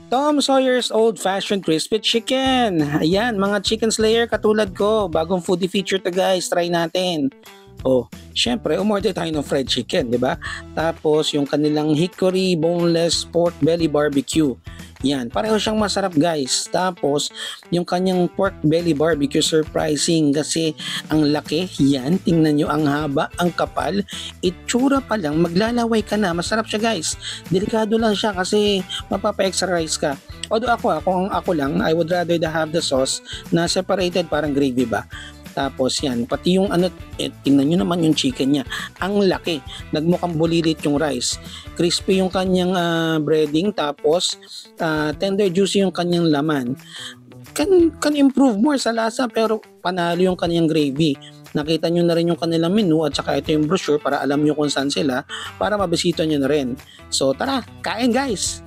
Tom Sawyer's Old Fashioned Crispy Chicken. Ayan, mga chicken slayer katulad ko. Bagong foodie feature to guys. Try natin. Oh, syempre, umorder tayo ng fried chicken, di ba? Tapos, yung kanilang hickory boneless pork belly barbecue. Yan, pareho siyang masarap guys. Tapos, yung kanyang pork belly barbecue surprising kasi ang laki. Yan, tingnan nyo ang haba, ang kapal. Itsura pa lang, maglalaway ka na. Masarap siya guys. Delikado lang siya kasi mapapa-exercise ka. Although kung ako lang, I would rather have the sauce na separated parang gravy ba. Tapos yan, pati yung tingnan nyo naman yung chicken niya. Ang laki. Nagmukhang bulilit yung rice. Crispy yung kanyang breading. Tapos tender juicy yung kanyang laman. Can improve more sa lasa pero panalo yung kanyang gravy. Nakita nyo na rin yung kanilang menu at saka ito yung brochure para alam nyo kung saan sila para mabisita nyo na rin. So tara, kain guys!